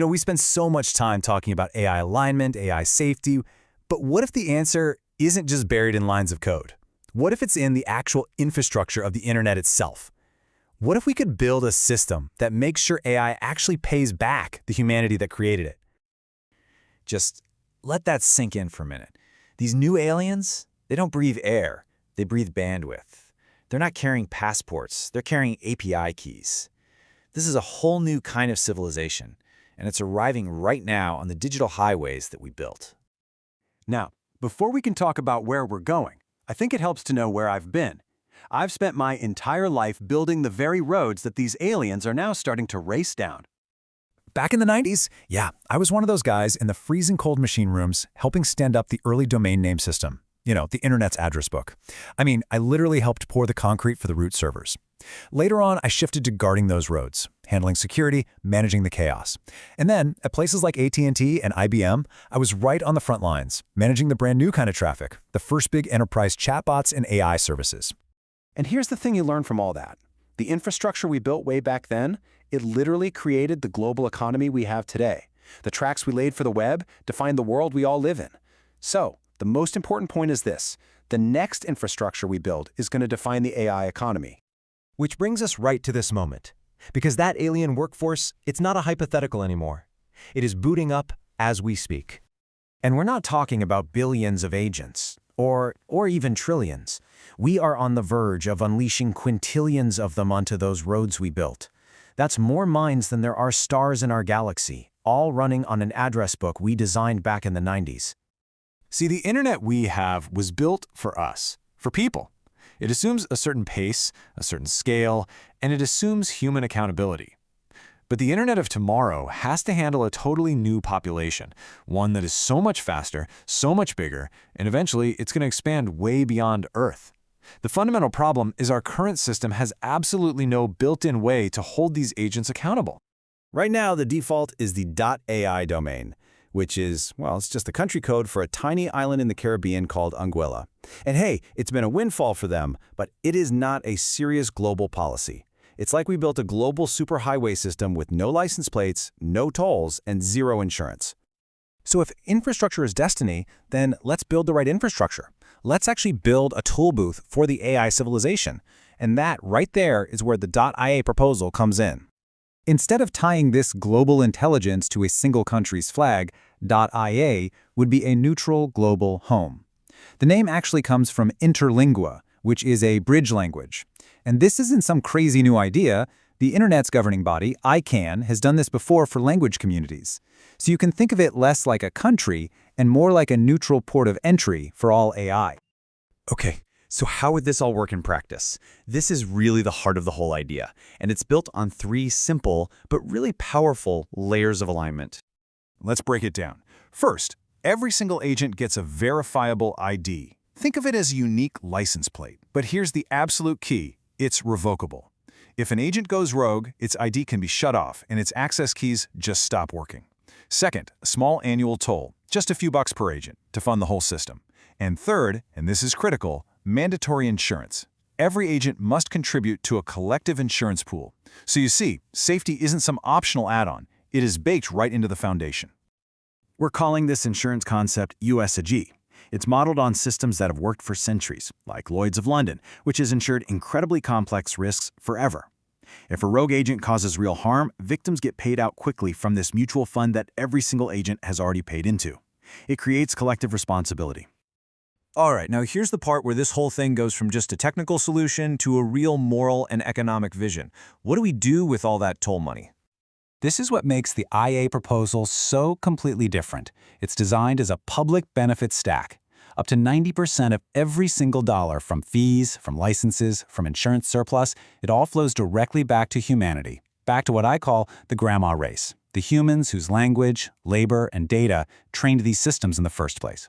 We spend so much time talking about AI alignment, AI safety, but what if the answer isn't just buried in lines of code? What if it's in the actual infrastructure of the internet itself? What if we could build a system that makes sure AI actually pays back the humanity that created it? Just let that sink in for a minute. These new aliens, they don't breathe air, they breathe bandwidth. They're not carrying passports, they're carrying API keys. This is a whole new kind of civilization, and it's arriving right now on the digital highways that we built. Now, before we can talk about where we're going, I think it helps to know where I've been. I've spent my entire life building the very roads that these aliens are now starting to race down. Back in the 90s, yeah, I was one of those guys in the freezing cold machine rooms helping stand up the early domain name system. The internet's address book. I literally helped pour the concrete for the root servers. Later on, I shifted to guarding those roads, handling security, managing the chaos. And then, at places like AT&T and IBM, I was right on the front lines, managing the brand new kind of traffic, the first big enterprise chatbots and AI services. And here's the thing you learn from all that. The infrastructure we built way back then, it literally created the global economy we have today. The tracks we laid for the web defined the world we all live in. So, the most important point is this. The next infrastructure we build is going to define the AI economy. Which brings us right to this moment. Because that alien workforce, it's not a hypothetical anymore. It is booting up as we speak. And we're not talking about billions of agents, or even trillions. We are on the verge of unleashing quintillions of them onto those roads we built. That's more minds than there are stars in our galaxy, all running on an address book we designed back in the 90s. See, the internet we have was built for us, for people. It assumes a certain pace, a certain scale, and it assumes human accountability. But the internet of tomorrow has to handle a totally new population, one that is so much faster, so much bigger, and eventually it's going to expand way beyond Earth. The fundamental problem is our current system has absolutely no built-in way to hold these agents accountable. Right now, the default is the .ai domain, which is, well, it's just the country code for a tiny island in the Caribbean called Anguilla. And hey, it's been a windfall for them, but it is not a serious global policy. It's like we built a global superhighway system with no license plates, no tolls, and zero insurance. So if infrastructure is destiny, then let's build the right infrastructure. Let's actually build a tool booth for the AI civilization. And that right there is where the .ia proposal comes in. Instead of tying this global intelligence to a single country's flag, .ia would be a neutral global home. The name actually comes from interlingua, which is a bridge language. And this isn't some crazy new idea. The internet's governing body, ICANN, has done this before for language communities. So you can think of it less like a country and more like a neutral port of entry for all AI. Okay, so how would this all work in practice? This is really the heart of the whole idea, and it's built on 3 simple but really powerful layers of alignment. Let's break it down. First, every single agent gets a verifiable ID. Think of it as a unique license plate. But here's the absolute key. It's revocable. If an agent goes rogue, its ID can be shut off and its access keys just stop working. Second, a small annual toll, just a few bucks per agent, to fund the whole system. And third, and this is critical, mandatory insurance. Every agent must contribute to a collective insurance pool. So you see, safety isn't some optional add-on. It is baked right into the foundation. We're calling this insurance concept US-AG. It's modeled on systems that have worked for centuries, like Lloyd's of London, which has insured incredibly complex risks forever. If a rogue agent causes real harm, victims get paid out quickly from this mutual fund that every single agent has already paid into. It creates collective responsibility. All right, now here's the part where this whole thing goes from just a technical solution to a real moral and economic vision. What do we do with all that toll money? This is what makes the IA proposal so completely different. It's designed as a public benefit stack. Up to 90% of every single dollar from fees, from licenses, from insurance surplus, it all flows directly back to humanity, back to what I call the grandma race, the humans whose language, labor, and data trained these systems in the first place.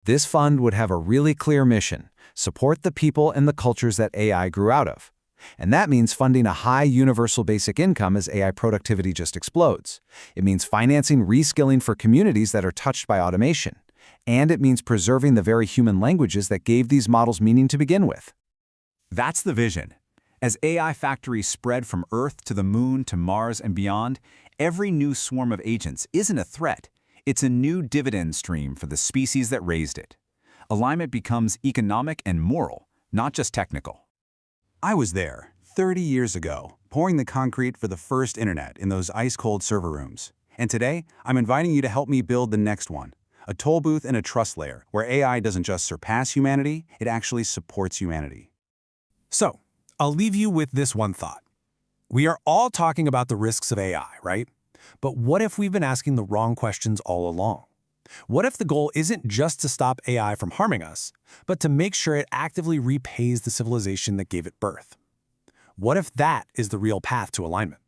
This fund would have a really clear mission: support the people and the cultures that AI grew out of. And that means funding a high universal basic income as AI productivity just explodes. It means financing reskilling for communities that are touched by automation. And it means preserving the very human languages that gave these models meaning to begin with. That's the vision. As AI factories spread from Earth to the Moon to Mars and beyond, Every new swarm of agents isn't a threat. It's a new dividend stream for the species that raised it. Alignment becomes economic and moral, not just technical. I was there 30 years ago, pouring the concrete for the first internet in those ice-cold server rooms. And today, I'm inviting you to help me build the next one. A toll booth and a trust layer, where AI doesn't just surpass humanity, it actually supports humanity. So, I'll leave you with this one thought. We are all talking about the risks of AI, right? But what if we've been asking the wrong questions all along? What if the goal isn't just to stop AI from harming us, but to make sure it actively repays the civilization that gave it birth? What if that is the real path to alignment?